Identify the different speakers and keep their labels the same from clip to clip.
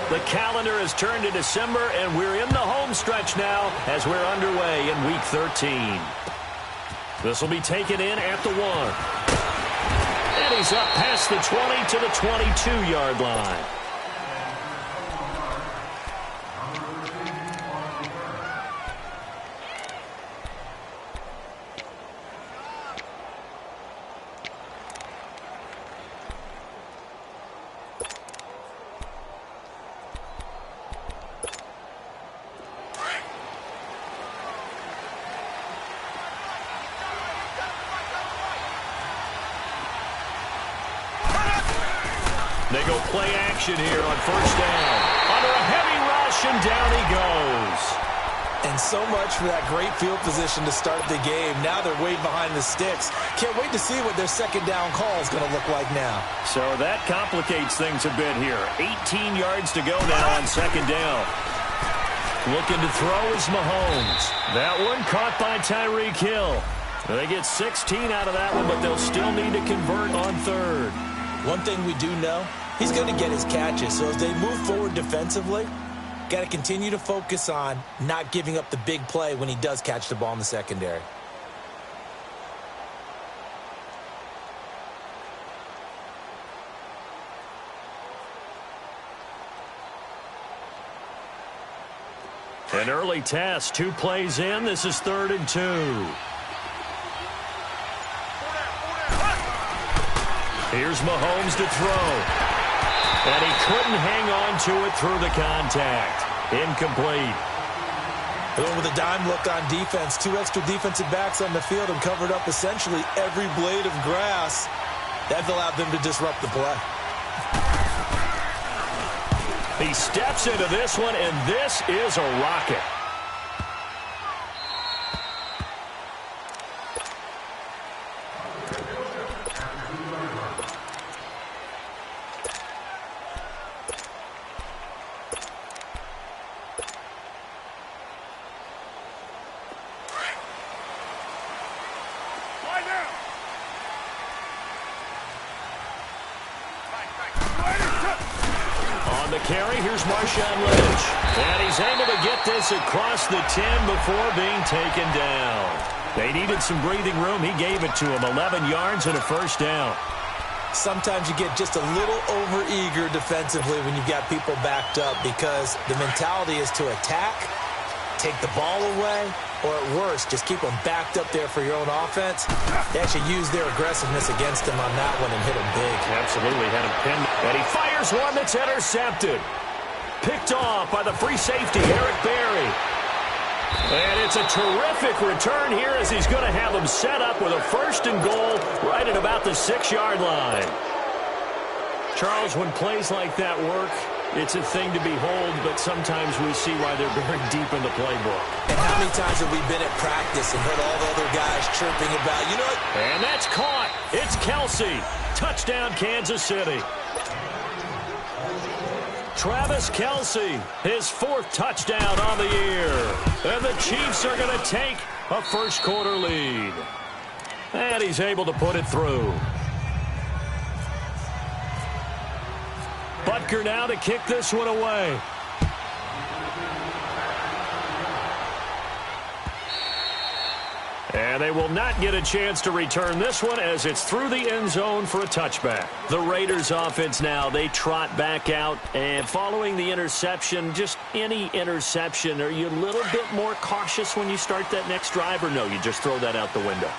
Speaker 1: The calendar has turned to December, and we're in the home stretch now as we're underway in Week 13. This will be taken in at the 1. And he's up past the 20 to the 22-yard line. They go play action here on first down. Under a heavy rush, and down he goes.
Speaker 2: And so much for that great field position to start the game. Now they're way behind the sticks. Can't wait to see what their second down call is going to look like now.
Speaker 1: So that complicates things a bit here. 18 yards to go now on second down. Looking to throw is Mahomes. That one caught by Tyreek Hill. They get 16 out of that one, but they'll still need to convert on third.
Speaker 2: One thing we do know, he's going to get his catches. So as they move forward defensively, got to continue to focus on not giving up the big play when he does catch the ball in the secondary.
Speaker 1: An early test, 2 plays in. This is 3rd and 2. Here's Mahomes to throw. And he couldn't hang on to it through the contact. Incomplete.
Speaker 2: Going with a dime look on defense. 2 extra defensive backs on the field and covered up essentially every blade of grass. That allowed them to disrupt the play.
Speaker 1: He steps into this one, and this is a rocket. Carry, here's Marshawn Lynch. And he's able to get this across the 10 before being taken down. They needed some breathing room. He gave it to him. 11 yards and a first down.
Speaker 2: Sometimes you get just a little over-eager defensively when you've got people backed up because the mentality is to attack, take the ball away, or at worst, just keep them backed up there for your own offense. They actually used their aggressiveness against him on that one and hit him big.
Speaker 1: Absolutely, had him pinned. And he fires one that's intercepted. Picked off by the free safety, Eric Berry. And it's a terrific return here as he's going to have him set up with a 1st and goal right at about the 6-yard line. Charles, when plays like that work, it's a thing to behold, but sometimes we see why they're buried deep in the playbook.
Speaker 2: And how many times have we been at practice and heard all the other guys chirping about, you know what?
Speaker 1: And that's caught. It's Kelsey. Touchdown, Kansas City. Travis Kelsey, his 4th touchdown on the year. And the Chiefs are going to take a first-quarter lead. And he's able to put it through. Butker now to kick this one away. And they will not get a chance to return this one as it's through the end zone for a touchback. The Raiders offense now, they trot back out. And following the interception, just any interception, are you a little bit more cautious when you start that next drive? Or no, you just throw that out the window?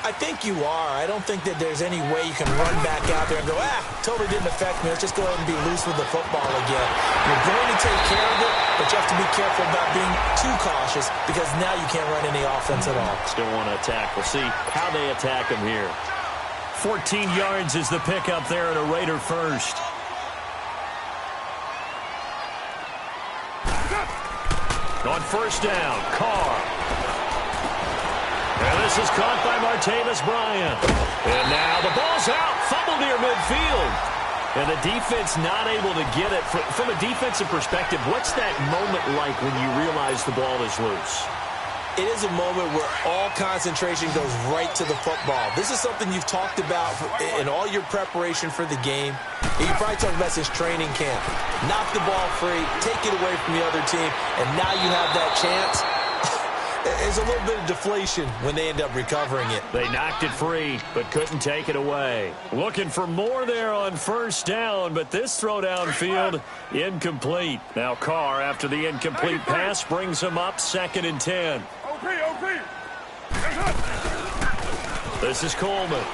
Speaker 2: I think you are. I don't think that there's any way you can run back out there and go, totally didn't affect me. Let's just go ahead and be loose with the football again. You're going to take care of it, but you have to be careful about being too cautious because now you can't run any offense at all.
Speaker 1: Still want to attack. We'll see how they attack him here. 14 yards is the pickup there and a Raider first. On first down, Carr. And this is caught by Martavis Bryant. And now the ball's out. Fumble near midfield. And the defense not able to get it. From a defensive perspective, what's that moment like when you realize the ball is loose?
Speaker 2: It is a moment where all concentration goes right to the football. This is something you've talked about in all your preparation for the game. You can probably talk about his training camp. Knock the ball free, take it away from the other team, and now you have that chance. There's a little bit of deflation when they end up recovering it.
Speaker 1: They knocked it free, but couldn't take it away. Looking for more there on first down, but this throw downfield, incomplete. Now Carr, after the incomplete pass, brings him up 2nd and 10. This is Coleman.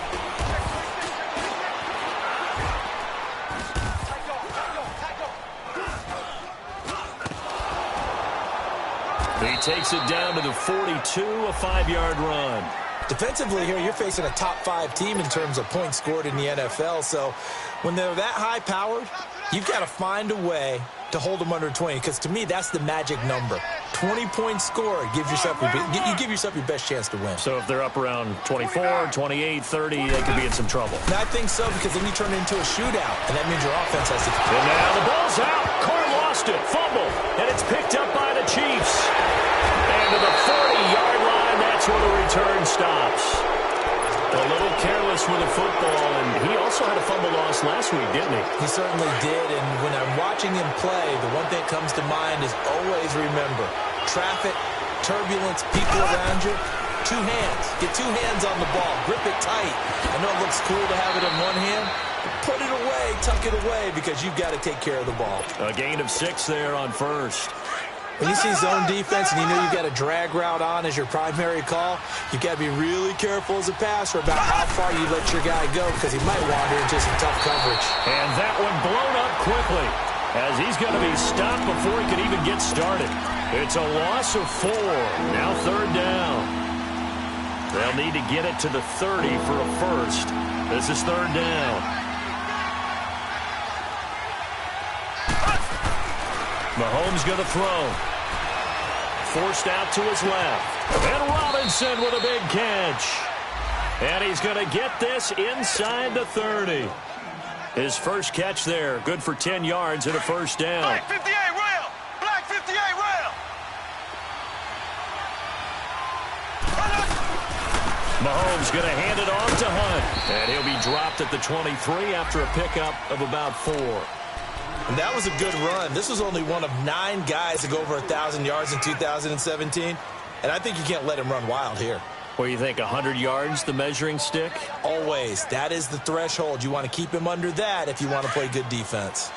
Speaker 1: He takes it down to the 42, a 5-yard run.
Speaker 2: Defensively here, you're facing a top 5 team in terms of points scored in the NFL. So when they're that high-powered, you've got to find a way to hold them under 20, because to me, that's the magic number. 20 points scored, you give yourself your best chance to win.
Speaker 1: So if they're up around 24, 28, 30, they could be in some trouble.
Speaker 2: And I think so, because then you turn it into a shootout, and that means your offense has to...
Speaker 1: And now the ball's out. Carr lost it. Fumble. And it's picked up by the Chiefs. And to the 40-yard line, that's where the return stops. A little careless with the football, and he also had a fumble loss last week, didn't he?
Speaker 2: He certainly did, and when I'm watching him play, the one thing that comes to mind is always remember, traffic, turbulence, people around you, 2 hands. Get 2 hands on the ball. Grip it tight. I know it looks cool to have it in one hand, but put it away, tuck it away, because you've got to take care of the ball.
Speaker 1: A gain of 6 there on first.
Speaker 2: When you see zone defense and you know you've got a drag route on as your primary call, you've got to be really careful as a passer about how far you let your guy go, because he might wander into some tough coverage.
Speaker 1: And that one blown up quickly as he's going to be stopped before he could even get started. It's a loss of 4. Now 3rd down. They'll need to get it to the 30 for a first. This is 3rd down. Mahomes going to throw. Forced out to his left. And Robinson with a big catch. And he's going to get this inside the 30. His first catch there. Good for 10 yards and a first down.
Speaker 3: Black 58 rail. Black 58 rail.
Speaker 1: Mahomes going to hand it off to Hunt. And he'll be dropped at the 23 after a pickup of about 4.
Speaker 2: And that was a good run. This was only one of 9 guys to go over 1,000 yards in 2017. And I think you can't let him run wild here.
Speaker 1: What do you think, 100 yards, the measuring stick?
Speaker 2: Always. That is the threshold. You want to keep him under that if you want to play good defense.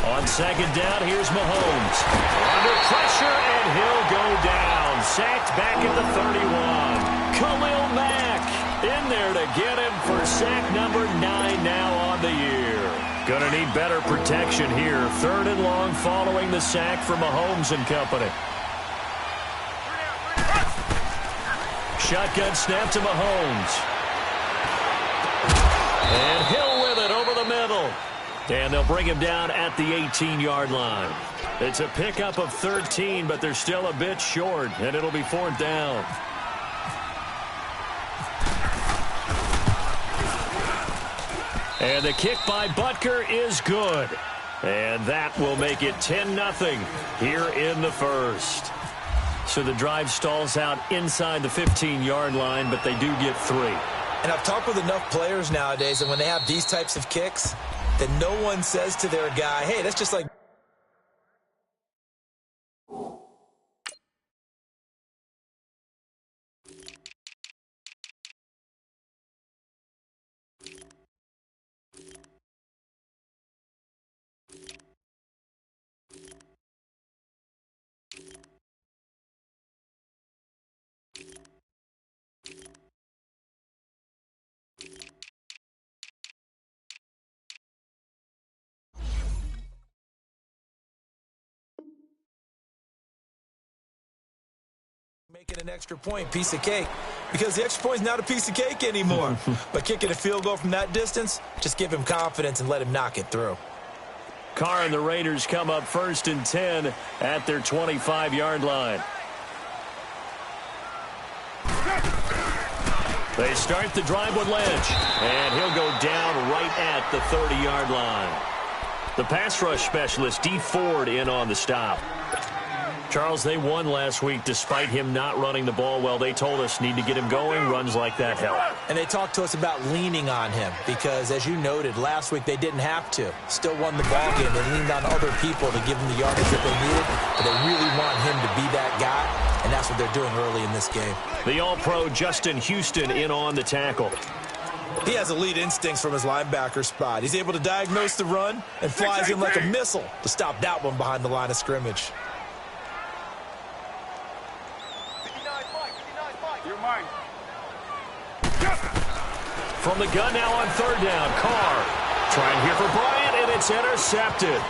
Speaker 1: On 2nd down, here's Mahomes. Under pressure, and he'll go down. Sacked back at the 31. Khalil Mack in there to get him for sack number 9 now on the year. Going to need better protection here. 3rd and long following the sack for Mahomes and company. Shotgun snap to Mahomes. And Hill with it over the middle. And they'll bring him down at the 18-yard line. It's a pickup of 13, but they're still a bit short, and it'll be 4th down. And the kick by Butker is good. And that will make it 10-0 here in the first. So the drive stalls out inside the 15-yard line, but they do get 3.
Speaker 2: And I've talked with enough players nowadays that when they have these types of kicks, that no one says to their guy, hey, that's just like... Making an extra point, piece of cake, because the extra point is not a piece of cake anymore. But kicking a field goal from that distance, just give him confidence and let him knock it through.
Speaker 1: Carr and the Raiders come up 1st and 10 at their 25-yard line. They start the drive with Lynch, and he'll go down right at the 30-yard line. The pass rush specialist, D. Ford, in on the stop. Charles, they won last week despite him not running the ball well. They told us need to get him going. Runs like that help.
Speaker 2: And they talked to us about leaning on him because, as you noted, last week they didn't have to. Still won the ball game. They leaned on other people to give them the yardage that they needed, but they really want him to be that guy, and that's what they're doing early in this game.
Speaker 1: The All-Pro Justin Houston in on the tackle.
Speaker 2: He has elite instincts from his linebacker spot. He's able to diagnose the run and flies in like a missile to stop that one behind the line of scrimmage.
Speaker 1: From the gun now on third down, Carr trying here for Bryant, and it's intercepted.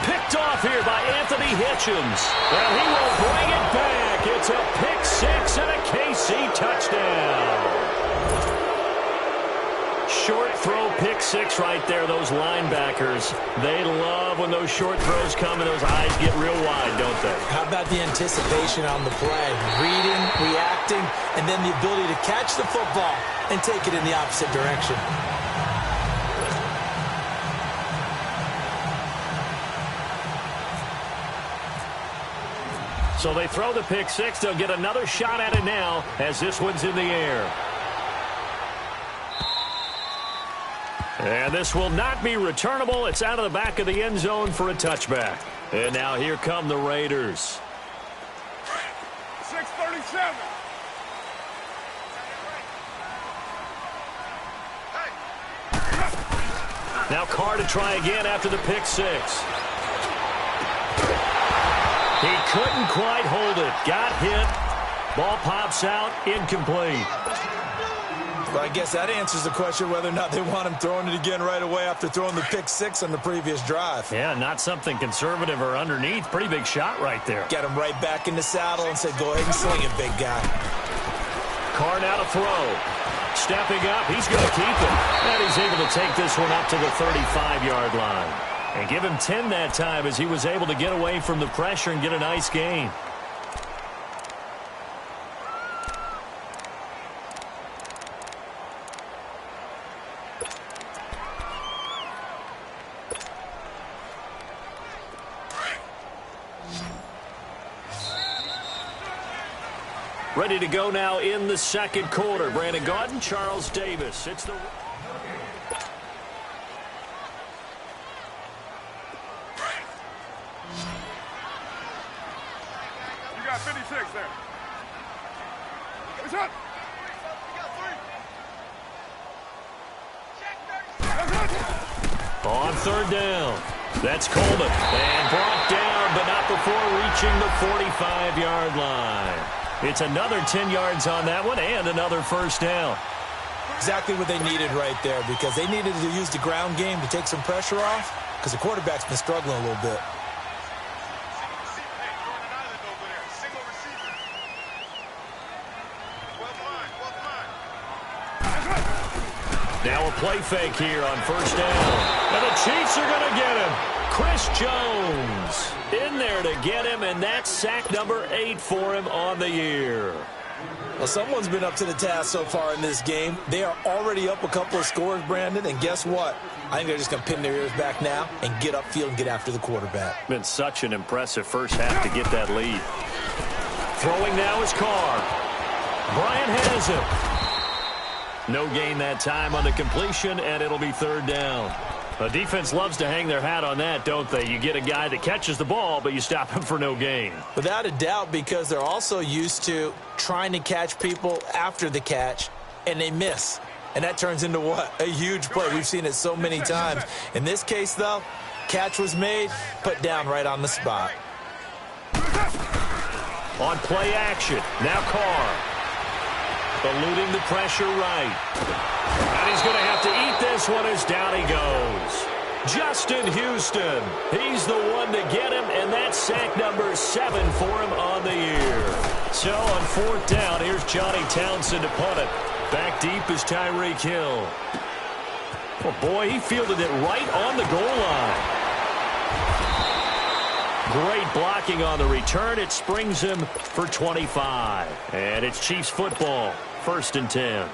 Speaker 1: Picked off here by Anthony Hitchens, and he will bring it back. It's a pick six and a KC touchdown. Short throw pick six right there. Those linebackers, they love when those short throws come and those eyes get real wide, don't they?
Speaker 2: How about the anticipation on the play? Reading, reacting, and then the ability to catch the football and take it in the opposite direction.
Speaker 1: So they throw the pick six. They'll get another shot at it now as this one's in the air. And this will not be returnable. It's out of the back of the end zone for a touchback. And now here come the Raiders.
Speaker 3: 6:37.
Speaker 1: Now Carr to try again after the pick six. He couldn't quite hold it. Got hit. Ball pops out. Incomplete.
Speaker 2: Well, I guess that answers the question whether or not they want him throwing it again right away after throwing the pick six on the previous drive.
Speaker 1: Yeah, not something conservative or underneath. Pretty big shot right there.
Speaker 2: Got him right back in the saddle and said, go ahead and sling it, big guy.
Speaker 1: Carr now to throw. Stepping up, he's going to keep it. And he's able to take this one up to the 35-yard line. And give him 10 that time as he was able to get away from the pressure and get a nice gain. Ready to go now in the second quarter. Brandon Gaudin, Charles Davis. It's the...
Speaker 3: You got 56 there. It's up.
Speaker 1: On third down. That's Coleman. And brought down, but not before reaching the 45-yard line. It's another 10 yards on that one and another first down.
Speaker 2: Exactly what they needed right there because they needed to use the ground game to take some pressure off because the quarterback's been struggling a little bit.
Speaker 1: Now a play fake here on first down. And the Chiefs are going to get him. Chris Jones in there to get him, and that's sack number 8 for him on the year.
Speaker 2: Well, someone's been up to the task so far in this game. They are already up a couple of scores, Brandon, and guess what? I think they're just going to pin their ears back now and get upfield and get after the quarterback.
Speaker 1: Been such an impressive first half to get that lead. Throwing now is Carr. Bryant has him. No gain that time on the completion, and it'll be third down. The defense loves to hang their hat on that, don't they? You get a guy that catches the ball, but you stop him for no gain.
Speaker 2: Without a doubt, because they're also used to trying to catch people after the catch, and they miss. And that turns into what? A huge play. We've seen it so many times. In this case, though, catch was made, put down right on the spot.
Speaker 1: On play action, now Carr. Eluding the pressure right. And he's going to have to eat this one as down he goes. Justin Houston. He's the one to get him, and that's sack number 7 for him on the year. So on fourth down, here's Johnny Townsend to punt it. Back deep is Tyreek Hill. Oh, boy, he fielded it right on the goal line. Great blocking on the return. It springs him for 25. And it's Chiefs football. 1st and 10.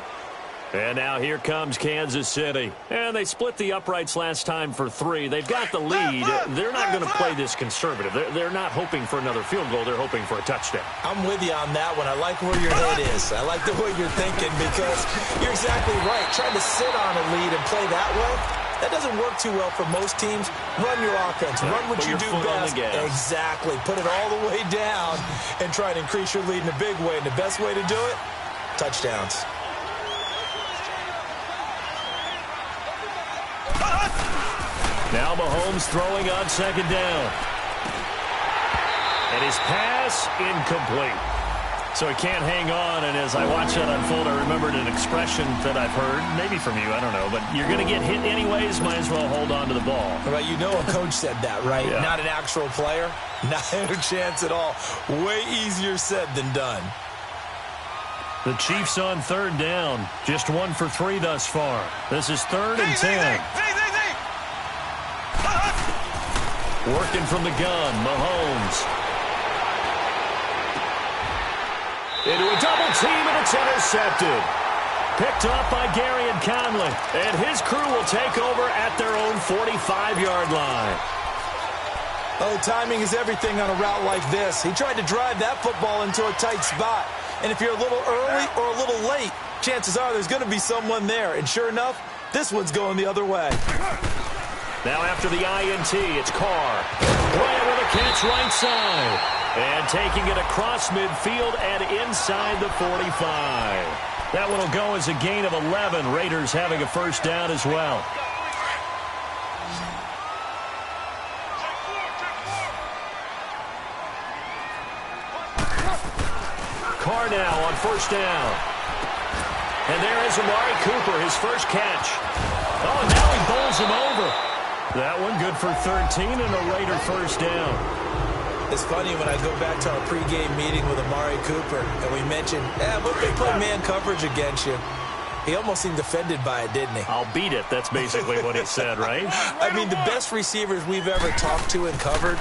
Speaker 1: And now here comes Kansas City. And they split the uprights last time for 3. They've got the lead. They're not going to play this conservative. They're not hoping for another field goal. They're hoping for a touchdown.
Speaker 2: I'm with you on that one. I like where your head is. I like the way you're thinking because you're exactly right. Trying to sit on a lead and play that way, that doesn't work too well for most teams. Run your offense. Run what you do best. Exactly. Put it all the way down and try to increase your lead in a big way. And the best way to do it, touchdowns.
Speaker 1: Now Mahomes throwing on second down. And his pass incomplete. So he can't hang on, and as I watch that unfold, I remembered an expression that I've heard, maybe from you, I don't know, but you're going to get hit anyways, might as well hold on to the ball.
Speaker 2: Right, you know a coach said that, right?
Speaker 1: Yeah.
Speaker 2: Not an actual player. Not a chance at all. Way easier said than done.
Speaker 1: The Chiefs on third down. Just 1 for 3 thus far. This is 3rd and 10. Working from the gun, Mahomes. Into a double team, and it's intercepted. Picked up by Gary and Conley. And his crew will take over at their own 45-yard line.
Speaker 2: Oh, timing is everything on a route like this. He tried to drive that football into a tight spot. And if you're a little early or a little late, chances are there's going to be someone there. And sure enough, this one's going the other way.
Speaker 1: Now after the INT, it's Carr. Bryant with a catch right side. And taking it across midfield and inside the 45. That one will go as a gain of 11. Raiders having a first down as well. Carr now on first down. And there is Amari Cooper, his first catch. Oh, and now he bowls him over. That one good for 13 and a Raider first down.
Speaker 2: It's funny when I go back to our pregame meeting with Amari Cooper and we mentioned, what if they play man coverage against you? He almost seemed offended by it, didn't he?
Speaker 1: I'll beat it. That's basically what he said, right?
Speaker 2: I mean, the best receivers we've ever talked to and covered,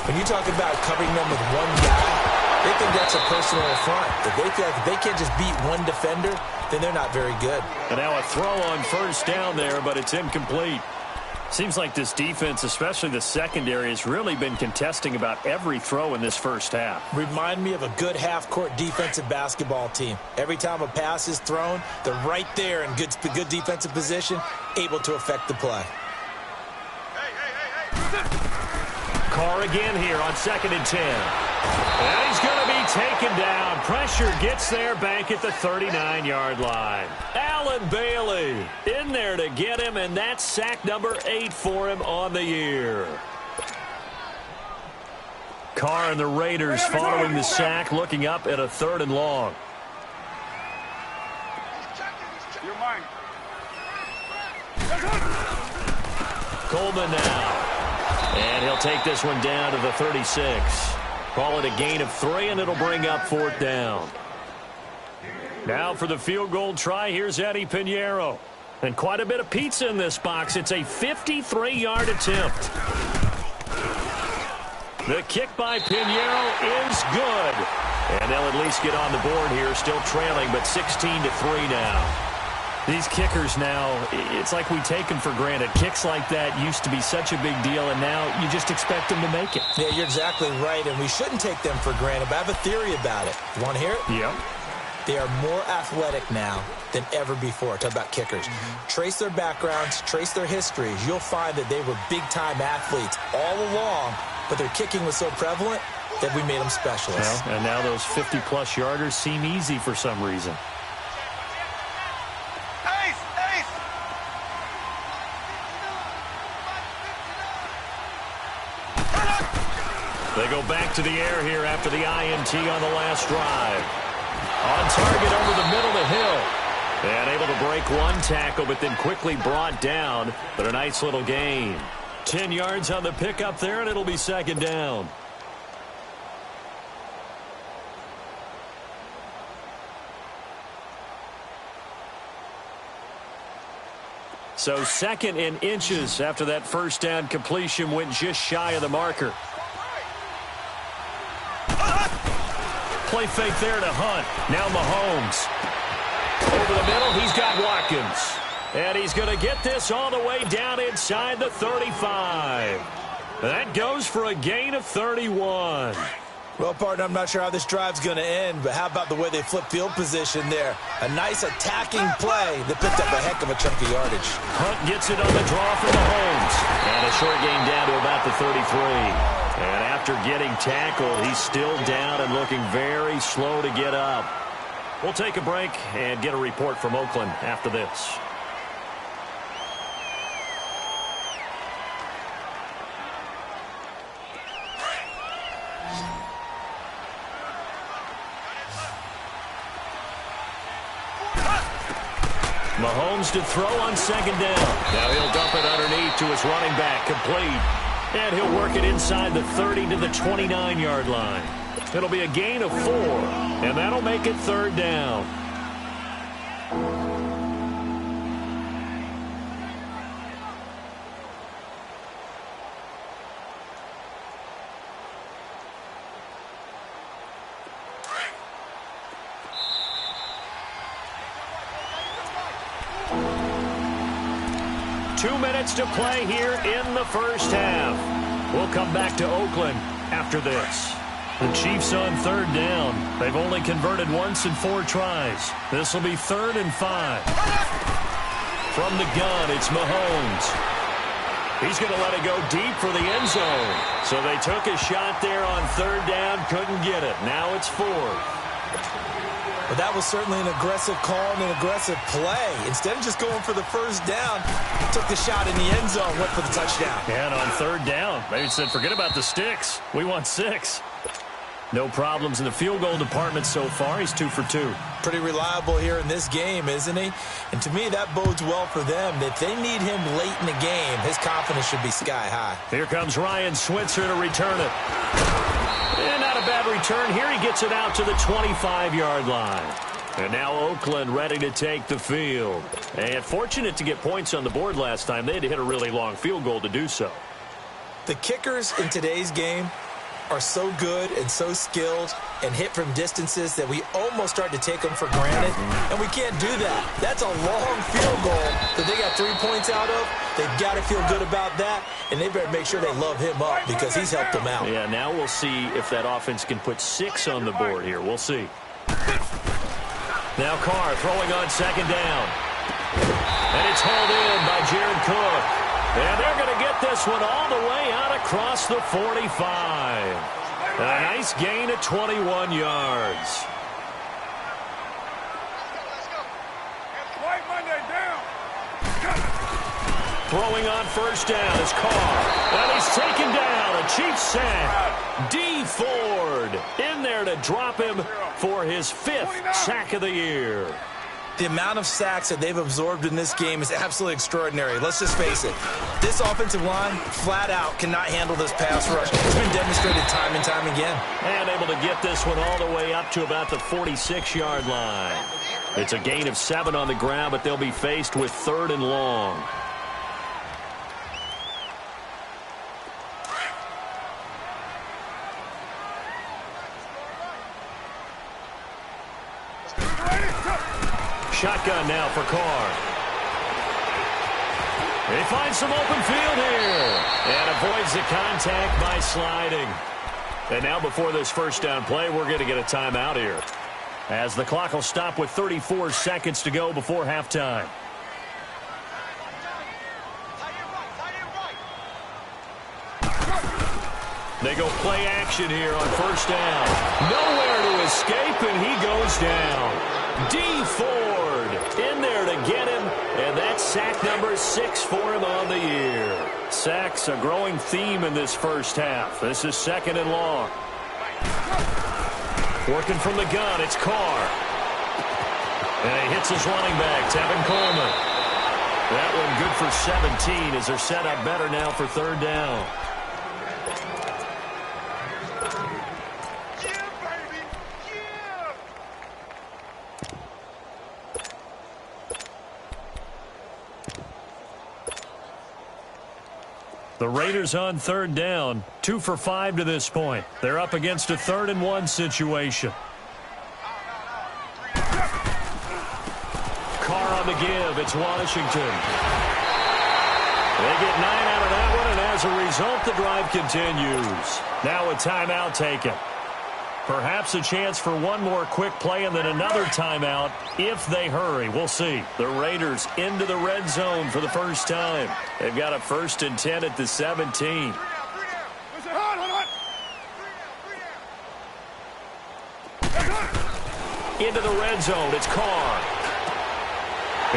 Speaker 2: when you talk about covering them with one guy, they think that's a personal affront. If they feel like if they can't just beat one defender, then they're not very good.
Speaker 1: And now a throw on first down there, but it's incomplete. Seems like this defense, especially the secondary, has really been contesting about every throw in this first half.
Speaker 2: Remind me of a good half-court defensive basketball team. Every time a pass is thrown, they're right there in good defensive position, able to affect the play.
Speaker 1: Carr again here on 2nd and 10. And he's going to be taken down. Pressure gets there back at the 39-yard line. Allen Bailey in there to get him, and that's sack number 8 for him on the year. Carr and the Raiders following the sack, looking up at a 3rd and long. Coleman now. And he'll take this one down to the 36. Call it a gain of 3, and it'll bring up 4th down. Now for the field goal try, here's Eddie Pinheiro. And quite a bit of pizza in this box. It's a 53-yard attempt. The kick by Pinheiro is good. And they'll at least get on the board here, still trailing, but 16-3 now. These kickers now, it's like we take them for granted. Kicks like that used to be such a big deal, and now you just expect them to make it.
Speaker 2: Yeah, you're exactly right, and we shouldn't take them for granted, but I have a theory about it. You want to hear it?
Speaker 1: Yep.
Speaker 2: They are more athletic now than ever before. Talk about kickers. Trace their backgrounds, trace their histories. You'll find that they were big-time athletes all along, but their kicking was so prevalent that we made them specialists.
Speaker 1: Well, and now those 50-plus yarders seem easy for some reason. They go back to the air here after the INT on the last drive. On target over the middle to Hill. And able to break one tackle, but then quickly brought down. But a nice little gain. 10 yards on the pickup there, and it'll be 2nd down. So 2nd and inches after that first down completion went just shy of the marker. Play fake there to Hunt. Now Mahomes. Over the middle, he's got Watkins. And he's going to get this all the way down inside the 35. That goes for a gain of 31.
Speaker 2: Well, partner, I'm not sure how this drive's going to end, but how about the way they flip field position there? A nice attacking play that picked up a heck of a chunk of yardage.
Speaker 1: Hunt gets it on the draw for Mahomes. And a short gain down to about the 33. And after getting tackled, he's still down and looking very slow to get up. We'll take a break and get a report from Oakland after this. Mahomes to throw on second down. Now he'll dump it underneath to his running back, complete. And he'll work it inside the 30 to the 29-yard line. It'll be a gain of 4, and that'll make it third down. To play here in the first half. We'll come back to Oakland after this. The Chiefs on third down. They've only converted once in 4 tries. This will be 3rd and 5. From the gun, it's Mahomes. He's going to let it go deep for the end zone. So they took a shot there on third down, couldn't get it. Now it's 4th.
Speaker 2: But that was certainly an aggressive call and an aggressive play. Instead of just going for the first down, took the shot in the end zone, went for the touchdown.
Speaker 1: And on third down, they said, forget about the sticks. We want 6. No problems in the field goal department so far. He's 2 for 2.
Speaker 2: Pretty reliable here in this game, isn't he? And to me, that bodes well for them. If they need him late in the game, his confidence should be sky high.
Speaker 1: Here comes Ryan Switzer to return it. And not a bad return. Here he gets it out to the 25-yard line. And now Oakland ready to take the field. And fortunate to get points on the board last time. They had to hit a really long field goal to do so.
Speaker 2: The kickers in today's game are so good and so skilled and hit from distances that we almost start to take them for granted. And we can't do that. That's a long field goal that they got 3 points out of. They've got to feel good about that, and they better make sure they love him up because he's helped them out.
Speaker 1: Yeah, now we'll see if that offense can put 6 on the board here. We'll see. Now Carr throwing on second down. And it's hauled in by Jared Cook. And they're going to get this one all the way out across the 45. A nice gain of 21 yards.
Speaker 3: White Monday down.
Speaker 1: Throwing on first down is Carr. And he's taken down. A Chiefs sack. D. Ford in there to drop him for his 5th sack of the year.
Speaker 2: The amount of sacks that they've absorbed in this game is absolutely extraordinary. Let's just face it. This offensive line, flat out, cannot handle this pass rush. It's been demonstrated time and time again.
Speaker 1: And able to get this one all the way up to about the 46-yard line. It's a gain of 7 on the ground, but they'll be faced with 3rd and long. Shotgun now for Carr. He finds some open field here and avoids the contact by sliding. And now before this first down play, we're going to get a timeout here, as the clock will stop with 34 seconds to go before halftime. They go play action here on first down. Nowhere to escape, and he goes down. D. Ford in there to get him, and that's sack number 6 for him on the year. Sacks, a growing theme in this first half. This is 2nd and long. Working from the gun, it's Carr. And he hits his running back, Tevin Coleman. That one good for 17 as they're set up better now for 3rd down. The Raiders on 3rd down, 2 for 5 to this point. They're up against a 3rd and 1 situation. Carr Carr on the give. It's Washington. They get 9 out of that one, and as a result, the drive continues. Now a timeout taken. Perhaps a chance for one more quick play and then another timeout if they hurry. We'll see. The Raiders into the red zone for the first time. They've got a 1st and 10 at the 17. Into the red zone. It's Carr.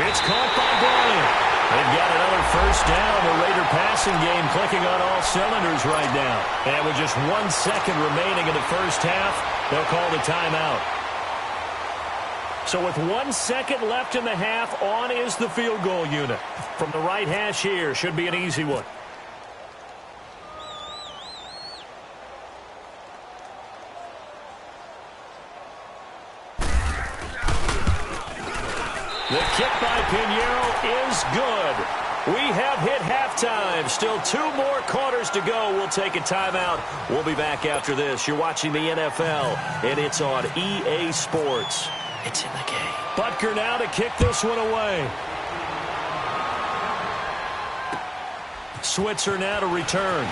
Speaker 1: It's caught by Bryant. They've got another 1st down. The Raider passing game clicking on all cylinders right now. And with just 1 second remaining in the first half, they'll call the timeout. So with 1 second left in the half, on is the field goal unit. From the right hash here, should be an easy one. The kick by Pinheiro is good. We have hit halftime. Still 2 more quarters to go. We'll take a timeout. We'll be back after this. You're watching the NFL, and it's on EA Sports. It's in the game. Butker now to kick this one away. Switzer now to return.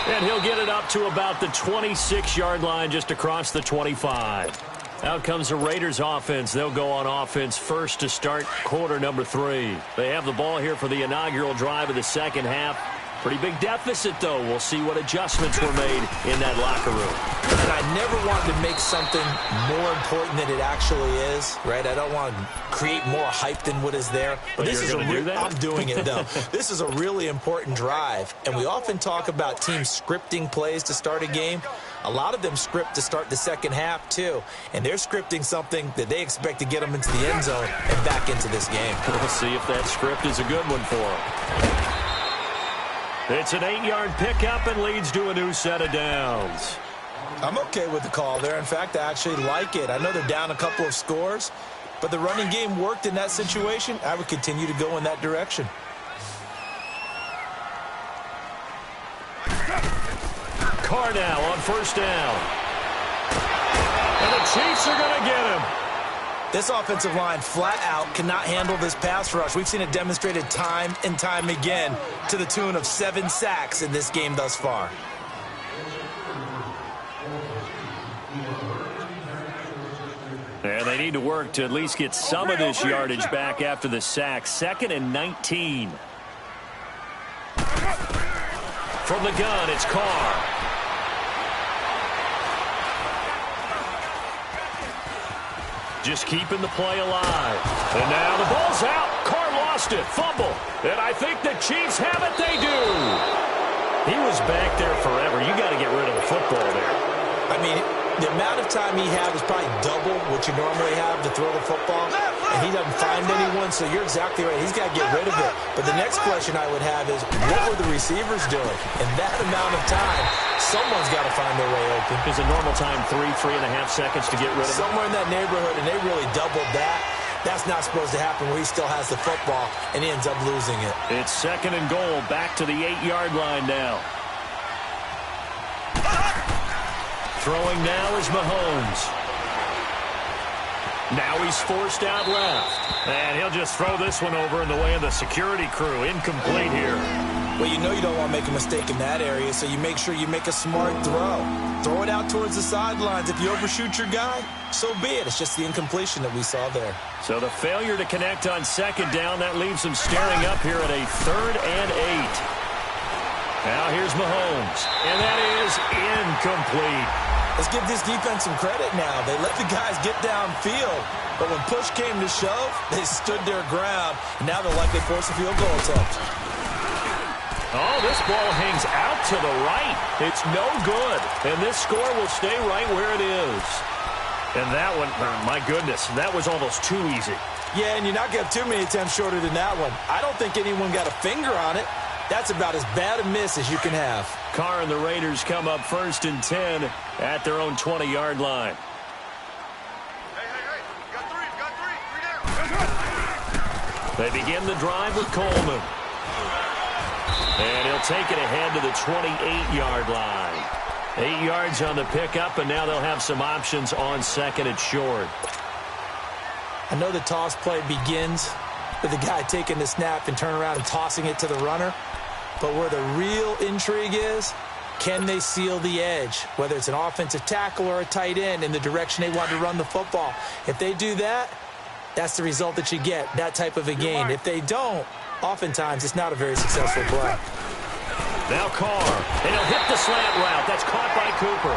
Speaker 1: And he'll get it up to about the 26-yard line, just across the 25. Out comes the Raiders offense. They'll go on offense first to start quarter number 3. They have the ball here for the inaugural drive of the second half. Pretty big deficit, though. We'll see what adjustments were made in that locker room.
Speaker 2: And I never wanted to make something more important than it actually is, right? I don't want to create more hype than what is there. But this is I'm doing it, though. This is a really important drive. And we often talk about teams scripting plays to start a game. A lot of them script to start the second half, too. And they're scripting something that they expect to get them into the end zone and back into this game.
Speaker 1: We'll see if that script is a good one for them. It's an 8-yard pickup and leads to a new set of downs.
Speaker 2: I'm okay with the call there. In fact, I actually like it. I know they're down a couple of scores, but the running game worked in that situation. I would continue to go in that direction.
Speaker 1: Carr now on 1st down. And the Chiefs are going to get him.
Speaker 2: This offensive line flat out cannot handle this pass rush. We've seen it demonstrated time and time again to the tune of 7 sacks in this game thus far.
Speaker 1: And they need to work to at least get some of this yardage back after the sack. 2nd and 19. From the gun, it's Carr. Just keeping the play alive. And now the ball's out. Carr lost it. Fumble. And I think the Chiefs have it. They do. He was back there forever. You got to get rid of the football there.
Speaker 2: I mean, the amount of time he had was probably double what you normally have to throw the football. And he doesn't find anyone, so you're exactly right. He's got to get rid of it. But the next question I would have is, what were the receivers doing? In that amount of time, someone's got to find their way open.
Speaker 1: Is a normal time 3.5 seconds to get rid of it?
Speaker 2: Somewhere in that neighborhood, and they really doubled that. That's not supposed to happen where he still has the football, and he ends up losing it.
Speaker 1: It's 2nd and goal, back to the 8-yard line now. Throwing now is Mahomes. Now he's forced out left. And he'll just throw this one over in the way of the security crew. Incomplete here.
Speaker 2: Well, you know you don't want to make a mistake in that area, so you make sure you make a smart throw. Throw it out towards the sidelines. If you overshoot your guy, so be it. It's just the incompletion that we saw there.
Speaker 1: So the failure to connect on 2nd down, that leaves them staring up here at a 3rd and 8. Now here's Mahomes. And that is incomplete.
Speaker 2: Let's give this defense some credit now. They let the guys get downfield, but when push came to shove, they stood their ground, and now they'll likely force a field goal attempt.
Speaker 1: Oh, this ball hangs out to the right. It's no good, and this score will stay right where it is. And that one, my goodness, that was almost too easy.
Speaker 2: Yeah, and you're not going to have too many attempts shorter than that one. I don't think anyone got a finger on it. That's about as bad a miss as you can have.
Speaker 1: Carr and the Raiders come up 1st and 10 at their own 20-yard line.
Speaker 3: Hey, got 3 down.
Speaker 1: They begin the drive with Coleman. And he'll take it ahead to the 28-yard line. 8 yards on the pickup, and now they'll have some options on 2nd and short.
Speaker 2: I know the toss play begins with the guy taking the snap and turn around and tossing it to the runner. But where the real intrigue is, can they seal the edge, whether it's an offensive tackle or a tight end, in the direction they want to run the football? If they do that, that's the result that you get, that type of a gain. If they don't, oftentimes it's not a very successful play.
Speaker 1: Now Carr, and he'll hit the slant route. That's caught by Cooper.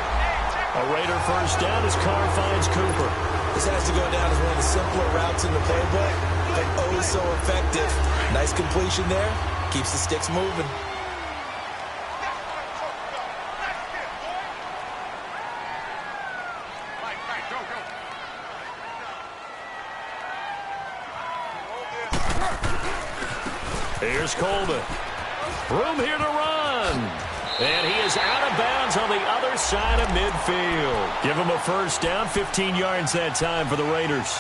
Speaker 1: A Raider first down as Carr finds Cooper.
Speaker 2: This has to go down as one of the simpler routes in the playbook, but oh so effective. Nice completion there. Keeps the sticks moving.
Speaker 1: Here's Coleman. Room here to run. And he is out of bounds on the other side of midfield. Give him a first down, 15 yards that time for the Raiders.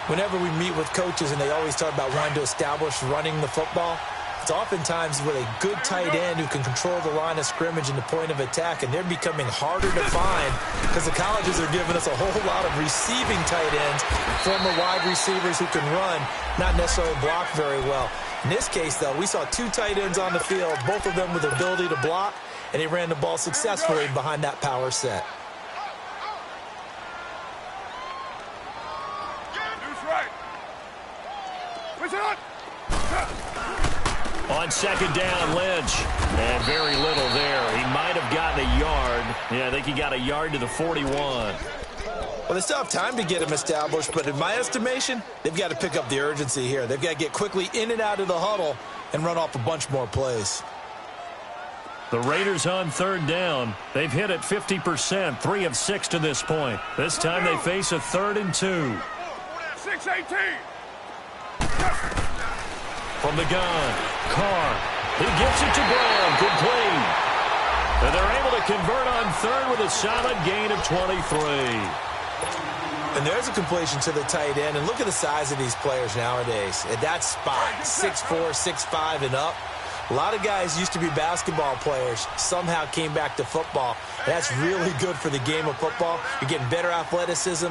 Speaker 2: Whenever we meet with coaches and they always talk about wanting to establish running the football, it's oftentimes with a good tight end who can control the line of scrimmage and the point of attack, and they're becoming harder to find because the colleges are giving us a whole lot of receiving tight ends, former wide receivers who can run, not necessarily block very well. In this case, though, we saw two tight ends on the field, both of them with the ability to block, and they ran the ball successfully behind that power set.
Speaker 1: On second down, Lynch. And very little there. He might have gotten a yard. Yeah, I think he got a yard to the 41.
Speaker 2: Well, they still have time to get him established, but in my estimation, they've got to pick up the urgency here. They've got to get quickly in and out of the huddle and run off a bunch more plays.
Speaker 1: The Raiders on third down. They've hit it 50%, 3 of 6 to this point. This time they face a 3rd and 2.
Speaker 3: 6-18.
Speaker 1: From the gun, Carr. He gives it to Brown, complete. And they're able to convert on third with a solid gain of 23.
Speaker 2: And there's a completion to the tight end. And look at the size of these players nowadays. At that spot, 6'4", 6'5", and up. A lot of guys used to be basketball players, somehow came back to football. That's really good for the game of football. You're getting better athleticism,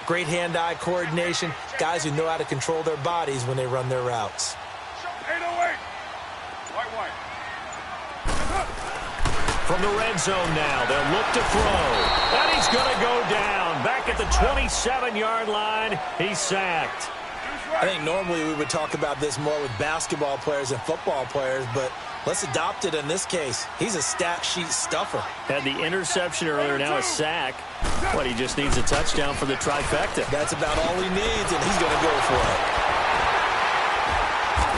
Speaker 2: great hand-eye coordination, guys who know how to control their bodies when they run their routes.
Speaker 3: 808. White.
Speaker 1: From the red zone now, they'll look to throw. And he's going to go down. Back at the 27-yard line, he's sacked.
Speaker 2: I think normally we would talk about this more with basketball players and football players, but let's adopt it in this case. He's a stat sheet stuffer.
Speaker 1: Had the interception earlier, now a sack. What, he just needs a touchdown for the trifecta.
Speaker 2: That's about all he needs, and he's going to go for it.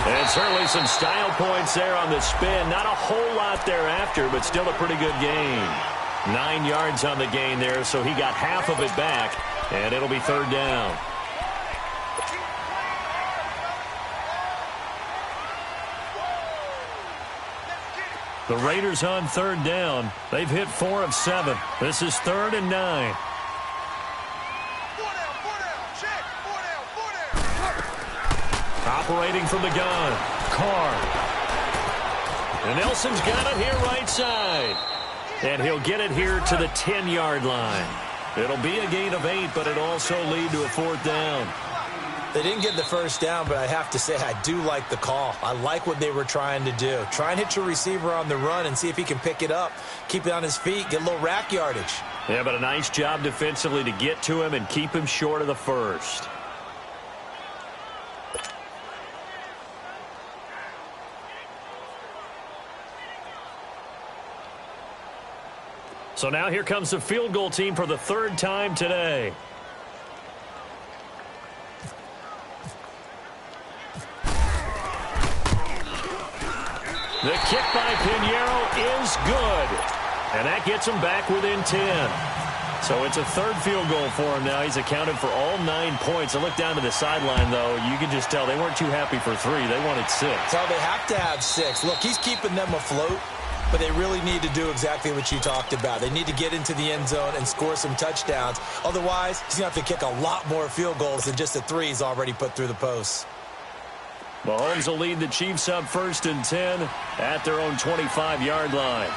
Speaker 1: And certainly some style points there on the spin. Not a whole lot thereafter, but still a pretty good gain. 9 yards on the gain there, so he got half of it back, and it'll be third down. The Raiders on third down. They've hit 4 of 7. This is 3rd and 9. Operating from the gun, Carr. And Nelson's got it here right side. And he'll get it here to the 10-yard line. It'll be a gain of 8, but it'll also lead to a 4th down.
Speaker 2: They didn't get the first down, but I have to say I do like the call. I like what they were trying to do. Try and hit your receiver on the run and see if he can pick it up, keep it on his feet, get a little rack yardage.
Speaker 1: Yeah, but a nice job defensively to get to him and keep him short of the first. So now here comes the field goal team for the 3rd time today. The kick by Pinheiro is good. And that gets him back within 10. So it's a 3rd field goal for him now. He's accounted for all 9 points. I look down to the sideline, though. You can just tell they weren't too happy for 3. They wanted 6.
Speaker 2: So they have to have 6. Look, he's keeping them afloat. But they really need to do exactly what you talked about. They need to get into the end zone and score some touchdowns. Otherwise, he's going to have to kick a lot more field goals than just the 3 he's already put through the posts.
Speaker 1: Mahomes will lead the Chiefs up 1st and 10 at their own 25-yard line.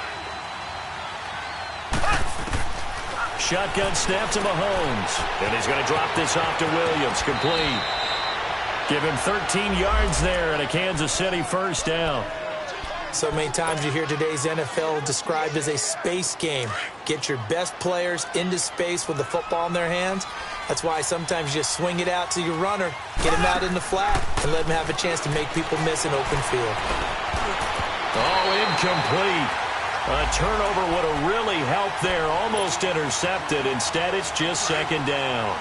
Speaker 1: shotgun snap to Mahomes. And he's going to drop this off to Williams. Complete. Give him 13 yards there and a Kansas City first down.
Speaker 2: So many times you hear today's NFL described as a space game. Get your best players into space with the football in their hands. That's why sometimes you just swing it out to your runner, get him out in the flat, and let him have a chance to make people miss an open field.
Speaker 1: Oh, incomplete. A turnover would have really helped there. Almost intercepted. Instead, it's just second down.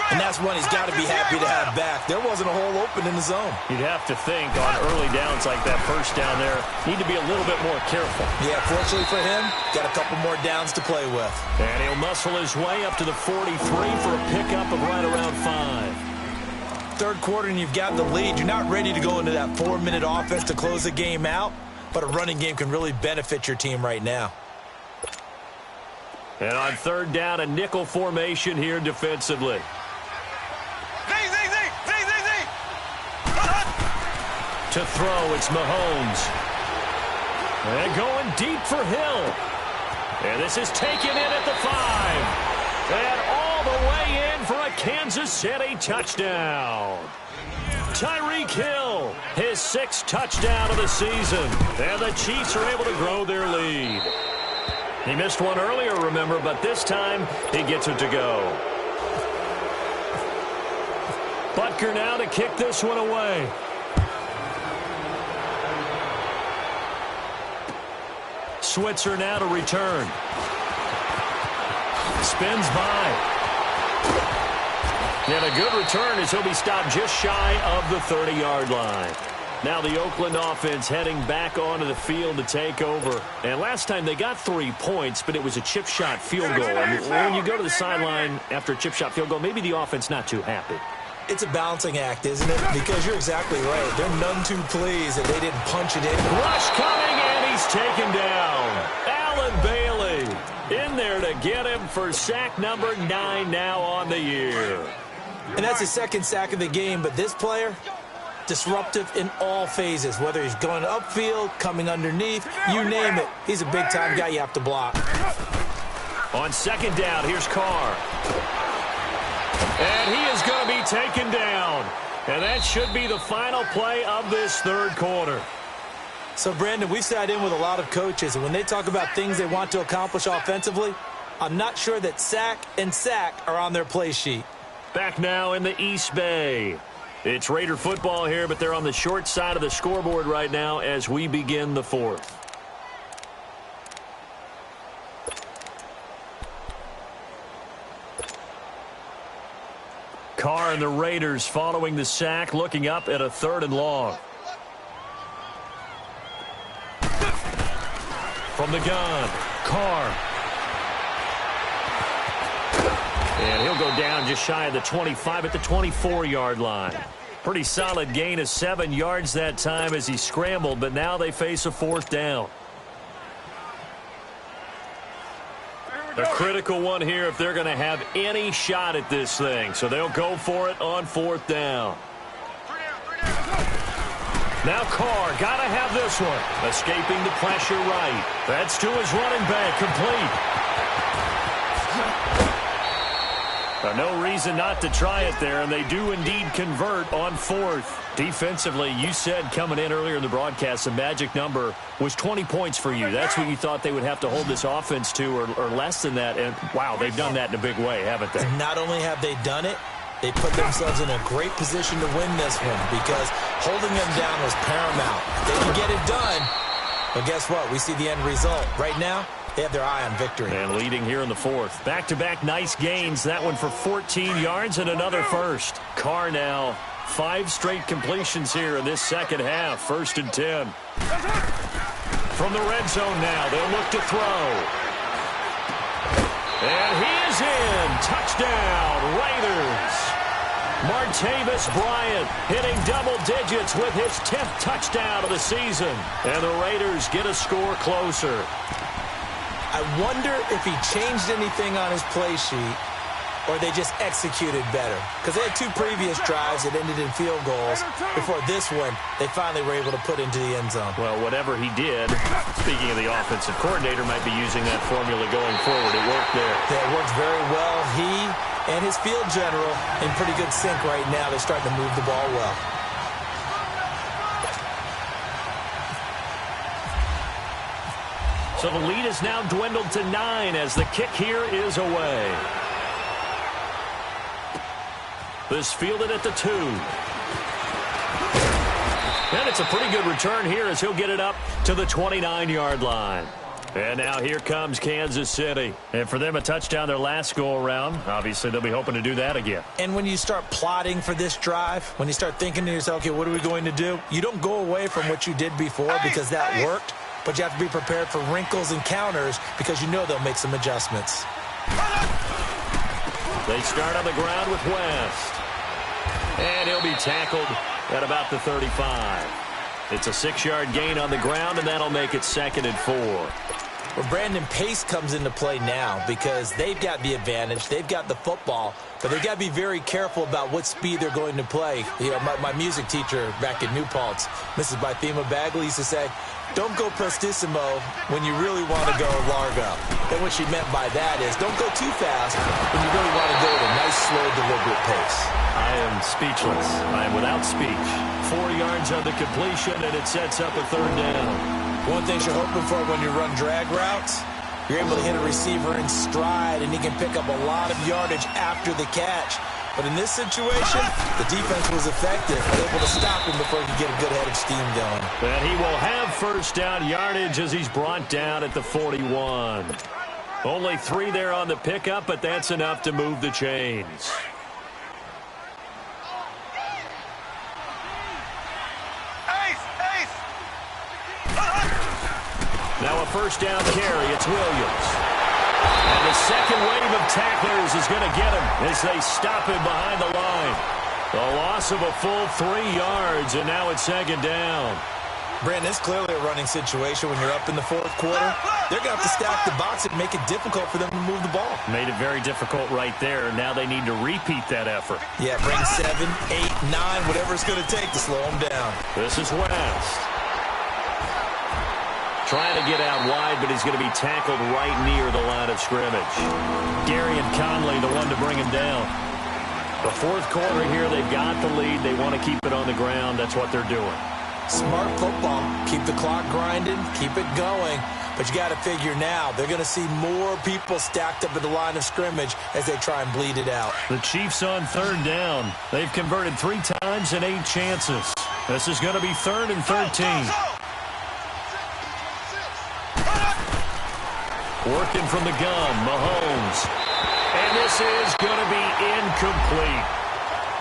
Speaker 2: And that's one he's got to be happy to have back. There wasn't a hole open in the zone.
Speaker 1: You'd have to think on early downs like that first down there, need to be a little bit more careful.
Speaker 2: Yeah, fortunately for him, got a couple more downs to play with.
Speaker 1: And he'll muscle his way up to the 43 for a pickup of right around 5.
Speaker 2: Third quarter and you've got the lead. You're not ready to go into that 4-minute offense to close the game out, but a running game can really benefit your team right now.
Speaker 1: And on third down, a nickel formation here defensively. To throw, it's Mahomes. And going deep for Hill. And this is taken in at the 5. And all the way in for a Kansas City touchdown. Tyreek Hill, his 6th touchdown of the season. And the Chiefs are able to grow their lead. He missed one earlier, remember, but this time he gets it to go. Butker now to kick this one away. Switzer now to return. Spins by. And a good return as he'll be stopped just shy of the 30-yard line. Now the Oakland offense heading back onto the field to take over. And last time they got 3 points, but it was a chip shot field goal. And when you go to the sideline after a chip shot field goal, maybe the offense not too happy.
Speaker 2: It's a balancing act, isn't it? Because you're exactly right. They're none too pleased that they didn't punch it in.
Speaker 1: Rush coming, and he's taken down. Allen Bailey in there to get him for sack number 9 now on the year.
Speaker 2: And that's his 2nd sack of the game, but this player, disruptive in all phases, whether he's going upfield, coming underneath, you name it. He's a big-time guy you have to block.
Speaker 1: On second down, here's Carr. And he is going to be taken down. And that should be the final play of this third quarter.
Speaker 2: So, Brandon, we've sat in with a lot of coaches, and when they talk about things they want to accomplish offensively, I'm not sure that sack and sack are on their play sheet.
Speaker 1: Back now in the East Bay. It's Raider football here, but they're on the short side of the scoreboard right now as we begin the 4th. Carr and the Raiders following the sack, looking up at a 3rd and long. From the gun, Carr. And he'll go down just shy of the 25 at the 24-yard line. Pretty solid gain of 7 yards that time as he scrambled, but now they face a 4th down. A critical one here if they're going to have any shot at this thing. So they'll go for it on 4th down. Now Carr, got to have this one. Escaping the pressure right. That's to his running back, complete. No reason not to try it there, and they do indeed convert on 4th. Defensively, you said coming in earlier in the broadcast, the magic number was 20 points for you. That's what you thought they would have to hold this offense to, or less than that. And, wow, they've done that in a big way, haven't they?
Speaker 2: Not only have they done it, they put themselves in a great position to win this one because holding them down was paramount. They can get it done, but guess what? We see the end result. Right now, they have their eye on victory.
Speaker 1: And leading here in the 4th. Back-to-back nice gains. That one for 14 yards and another first. Carr now, 5 straight completions here in this second half. 1st and 10. From the red zone now, they'll look to throw. And he is in. Touchdown, Raiders. Martavis Bryant hitting double digits with his 10th touchdown of the season. And the Raiders get a score closer.
Speaker 2: I wonder if he changed anything on his play sheet or they just executed better? Because they had 2 previous drives that ended in field goals. Before this one, they finally were able to put into the end zone.
Speaker 1: Well, whatever he did, speaking of the offensive coordinator, might be using that formula going forward. It worked there.
Speaker 2: Yeah, it works very well. He and his field general in pretty good sync right now. They're starting to move the ball well.
Speaker 1: So the lead is now dwindled to 9 as the kick here is away. This fielded at the 2. And it's a pretty good return here as he'll get it up to the 29-yard line. And now here comes Kansas City. And for them, a touchdown their last go-around. Obviously, they'll be hoping to do that again.
Speaker 2: And when you start plotting for this drive, when you start thinking to yourself, okay, what are we going to do? You don't go away from what you did before because that worked. But you have to be prepared for wrinkles and counters because you know they'll make some adjustments.
Speaker 1: They start on the ground with West. And he'll be tackled at about the 35. It's a 6-yard gain on the ground, and that'll make it 2nd and 4.
Speaker 2: Well, Brandon, pace comes into play now because they've got the advantage. They've got the football, but they've got to be very careful about what speed they're going to play. You know, my music teacher back in New Paltz, Mrs. Bythema Bagley, used to say, don't go prestissimo when you really want to go largo. And what she meant by that is don't go too fast when you really want to go at a nice, slow, deliberate pace.
Speaker 1: I am speechless. I am without speech. 4 yards on the completion, and it sets up a 3rd down.
Speaker 2: One thing you're hoping for when you run drag routes, you're able to hit a receiver in stride, and he can pick up a lot of yardage after the catch. But in this situation, the defense was effective, able to stop him before he could get a good head of steam going.
Speaker 1: And he will have 1st down yardage as he's brought down at the 41. Only 3 there on the pickup, but that's enough to move the chains. Now a 1st down carry. It's Williams. And the second wave of tacklers is going to get him as they stop him behind the line. A loss of a full 3 yards, and now it's 2nd down.
Speaker 2: Brandon, it's clearly a running situation when you're up in the 4th quarter. They're going to have to stack the box and make it difficult for them to move the ball.
Speaker 1: Made it very difficult right there. Now they need to repeat that effort.
Speaker 2: Yeah, bring 7, 8, 9, whatever it's going to take to slow them down.
Speaker 1: This is West. Trying to get out wide, but he's going to be tackled right near the line of scrimmage. Gary and Conley, the one to bring him down. The 4th quarter here, they've got the lead. They want to keep it on the ground. That's what they're doing.
Speaker 2: Smart football. Keep the clock grinding. Keep it going. But you got to figure now, they're going to see more people stacked up at the line of scrimmage as they try and bleed it out.
Speaker 1: The Chiefs on 3rd down. They've converted 3 times and 8 chances. This is going to be 3rd and 13. Working from the gun, Mahomes. And this is going to be incomplete.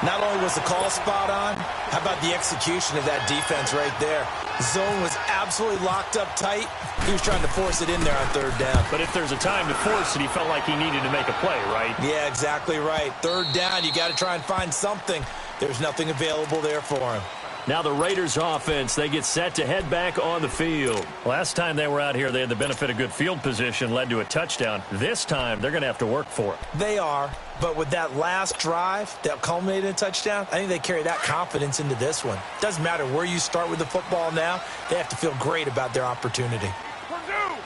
Speaker 2: Not only was the call spot on, how about the execution of that defense right there? Zone was absolutely locked up tight. He was trying to force it in there on 3rd down.
Speaker 1: But if there's a time to force it, he felt like he needed to make a play, right?
Speaker 2: Yeah, exactly right. 3rd down, you got to try and find something. There's nothing available there for him.
Speaker 1: Now the Raiders offense, they get set to head back on the field. Last time they were out here, they had the benefit of good field position, led to a touchdown. This time, they're going to have to work for it.
Speaker 2: They are, but with that last drive that culminated in a touchdown, I think they carry that confidence into this one. Doesn't matter where you start with the football now, they have to feel great about their opportunity.
Speaker 3: Purdue,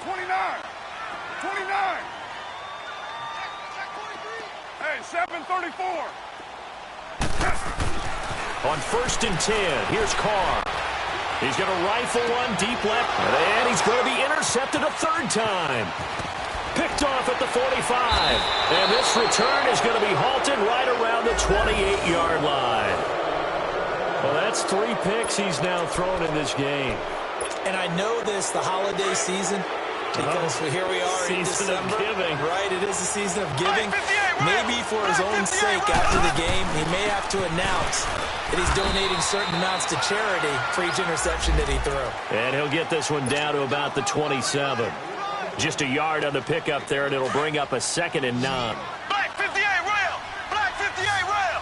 Speaker 3: 29, 29. Hey, 7:34.
Speaker 1: On 1st and 10, here's Carr. He's going to rifle one deep left, and he's going to be intercepted a 3rd time. Picked off at the 45, and this return is going to be halted right around the 28-yard line. Well, that's 3 picks he's now thrown in this game.
Speaker 2: And I know this, the holiday season, because here we are in December.
Speaker 1: Of giving.
Speaker 2: Right, it is the season of giving. Maybe for his own sake after the game, he may have to announce that he's donating certain amounts to charity for each interception that he threw.
Speaker 1: And he'll get this one down to about the 27. Just a yard on the pickup there, and it'll bring up a 2nd and 9.
Speaker 3: Black 58 rail! Black 58 rail!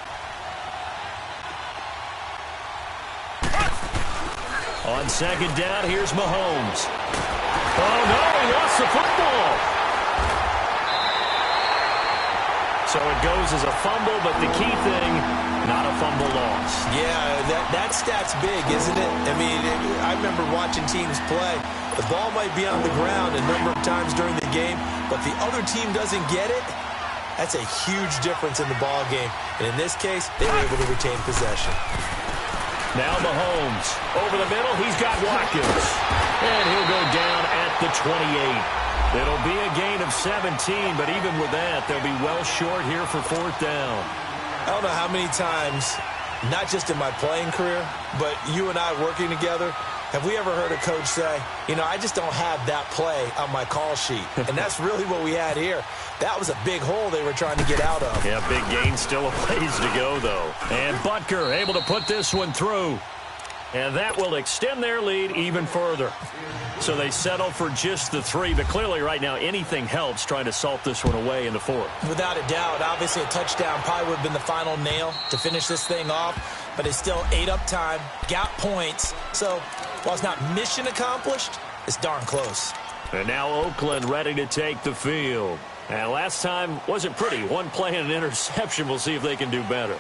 Speaker 1: On 2nd down, here's Mahomes. Oh, no, he lost the football. So it goes as a fumble, but the key thing, not a fumble loss.
Speaker 2: Yeah, that stat's big, isn't it? I mean, I remember watching teams play. The ball might be on the ground a number of times during the game, but the other team doesn't get it. That's a huge difference in the ball game. And in this case, they were able to retain possession.
Speaker 1: Now Mahomes. Over the middle, he's got Watkins. And he'll go down at the 28. It'll be a gain of 17, but even with that, they'll be well short here for fourth down.
Speaker 2: I don't know how many times, not just in my playing career, but you and I working together, have we ever heard a coach say, you know, I just don't have that play on my call sheet. And that's really what we had here. That was a big hole they were trying to get out of.
Speaker 1: Yeah, big gain, still a ways to go, though. And Butker able to put this one through. And that will extend their lead even further. So they settle for just the 3, but clearly right now anything helps trying to salt this one away in the 4th.
Speaker 2: Without a doubt, obviously a touchdown probably would have been the final nail to finish this thing off, but it's still ate up time, got points. So while it's not mission accomplished, it's darn close.
Speaker 1: And now Oakland ready to take the field. And last time wasn't pretty. One play and an interception. We'll see if they can do better.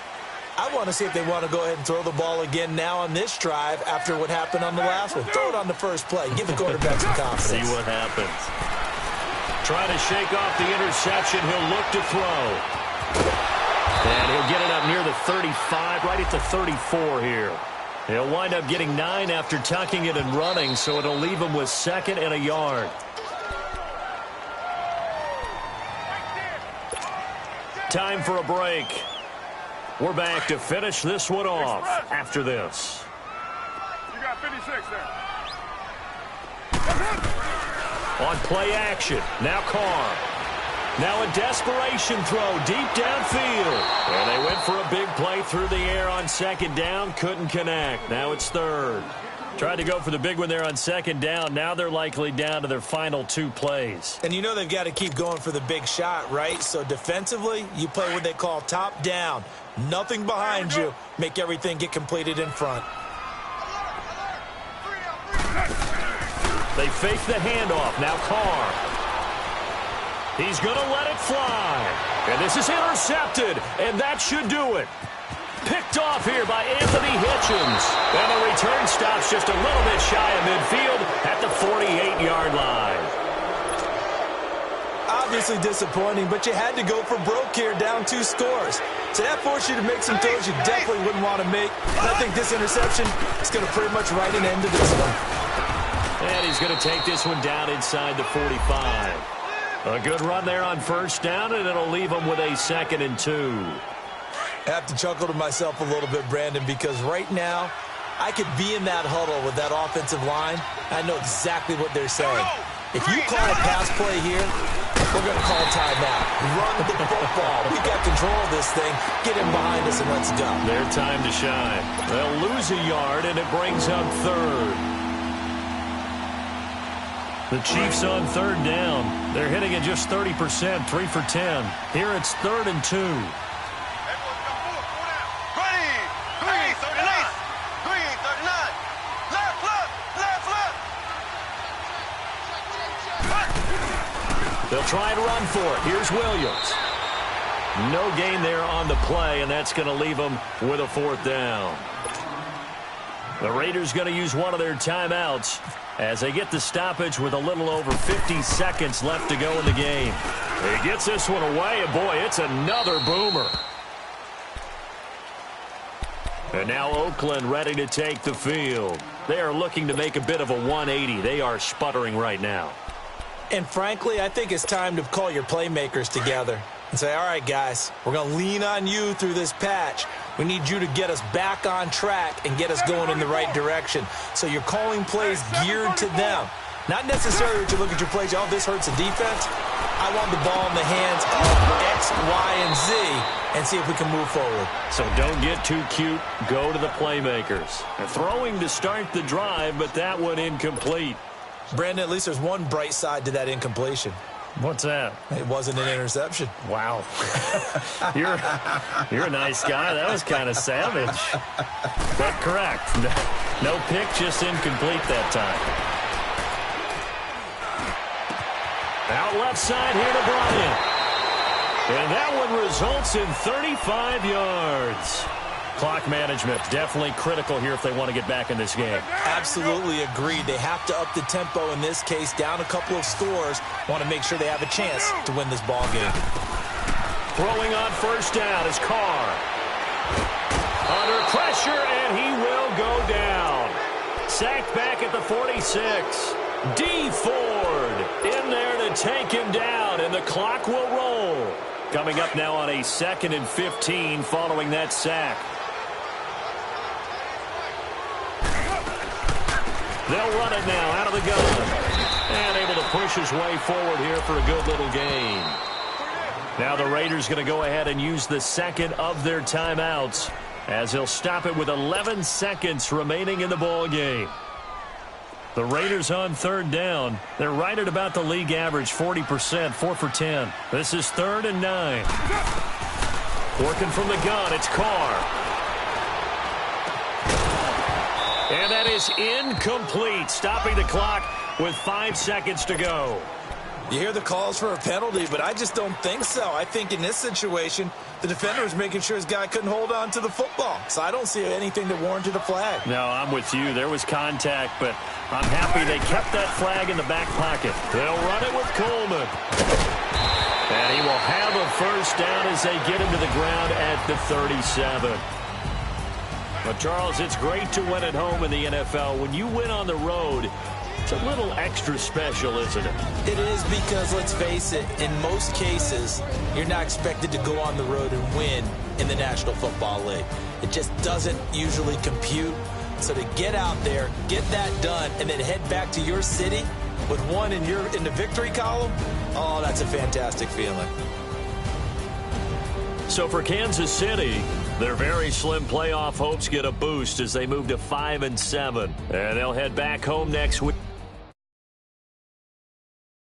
Speaker 2: I want to see if they want to go ahead and throw the ball again now on this drive after what happened on the last one. Throw it on the first play. Give the quarterback some confidence.
Speaker 1: See what happens. Trying to shake off the interception. He'll look to throw. And he'll get it up near the 35, right at the 34 here. He'll wind up getting 9 after tucking it and running, so it'll leave him with 2nd and a yard. Time for a break. We're back to finish this one off after this.
Speaker 3: You got 56 there.
Speaker 1: On play action. Now Carr. Now a desperation throw deep downfield. And they went for a big play through the air on 2nd down. Couldn't connect. Now it's 3rd. Tried to go for the big one there on 2nd down. Now they're likely down to their final 2 plays.
Speaker 2: And you know they've got to keep going for the big shot, right? So defensively, you play what they call top down. Nothing behind you. Make everything get completed in front.
Speaker 1: They fake the handoff. Now Carr. He's going to let it fly. And this is intercepted. And that should do it. Picked off here by Anthony Hitchens. And the return stops just a little bit shy of midfield at the 48-yard line.
Speaker 2: Obviously disappointing, but you had to go for broke here, down 2 scores. So that forced you to make some throws you definitely wouldn't want to make. And I think this interception is going to pretty much write an end to this one.
Speaker 1: And he's going to take this one down inside the 45. A good run there on 1st down, and it'll leave him with a 2nd and 2.
Speaker 2: I have to chuckle to myself a little bit, Brandon, because right now I could be in that huddle with that offensive line. I know exactly what they're saying. If you call a pass play here, we're going to call timeout. Run the football. We got control of this thing. Get him behind us and let's go.
Speaker 1: Their time to shine. They'll lose a yard, and it brings up 3rd. The Chiefs on 3rd down. They're hitting at just 30%, 3 for 10. Here it's 3rd and 2. They'll try and run for it. Here's Williams. No gain there on the play, and that's going to leave them with a 4th down. The Raiders going to use one of their timeouts as they get the stoppage with a little over 50 seconds left to go in the game. He gets this one away, and boy, it's another boomer. And now Oakland ready to take the field. They are looking to make a bit of a 180. They are sputtering right now.
Speaker 2: And frankly, I think it's time to call your playmakers together and say, all right, guys, we're going to lean on you through this patch. We need you to get us back on track and get us going in the right direction. So you're calling plays geared to them. Not necessarily that you look at your plays, oh, this hurts the defense. I want the ball in the hands of X, Y, and Z and see if we can move forward.
Speaker 1: So don't get too cute. Go to the playmakers. They're throwing to start the drive, but that one incomplete.
Speaker 2: Brandon, at least there's one bright side to that incompletion.
Speaker 1: What's that?
Speaker 2: It wasn't an interception.
Speaker 1: Wow. You're a nice guy. That was kind of savage. But correct. No pick, just incomplete that time. Out left side here to Bryant. And that one results in 35 yards. Clock management definitely critical here if they want to get back in this game.
Speaker 2: Absolutely agreed. They have to up the tempo in this case, down a couple of scores. Want to make sure they have a chance to win this ball game.
Speaker 1: Throwing on first down is Carr. Under pressure, and he will go down. Sacked back at the 46. D. Ford in there to take him down, and the clock will roll. Coming up now on a 2nd and 15 following that sack. They'll run it now out of the gun. And able to push his way forward here for a good little gain. Now the Raiders going to go ahead and use the second of their timeouts as he'll stop it with 11 seconds remaining in the ball game. The Raiders on third down. They're right at about the league average, 40%, 4 for 10. This is 3rd and 9. Working from the gun, it's Carr. And that is incomplete, stopping the clock with 5 seconds to go.
Speaker 2: You hear the calls for a penalty, but I just don't think so. I think in this situation, the defender was making sure his guy couldn't hold on to the football. So I don't see anything that warranted a flag.
Speaker 1: No, I'm with you. There was contact, but I'm happy they kept that flag in the back pocket. They'll run it with Coleman. And he will have a first down as they get him to the ground at the 37. But, Charles, it's great to win at home in the NFL. When you win on the road, it's a little extra special, isn't it?
Speaker 2: It is because, let's face it, in most cases, you're not expected to go on the road and win in the National Football League. It just doesn't usually compute. So to get out there, get that done, and then head back to your city with one in the victory column, oh, that's a fantastic feeling.
Speaker 1: So for Kansas City, their very slim playoff hopes get a boost as they move to 5-7. And they'll head back home next week.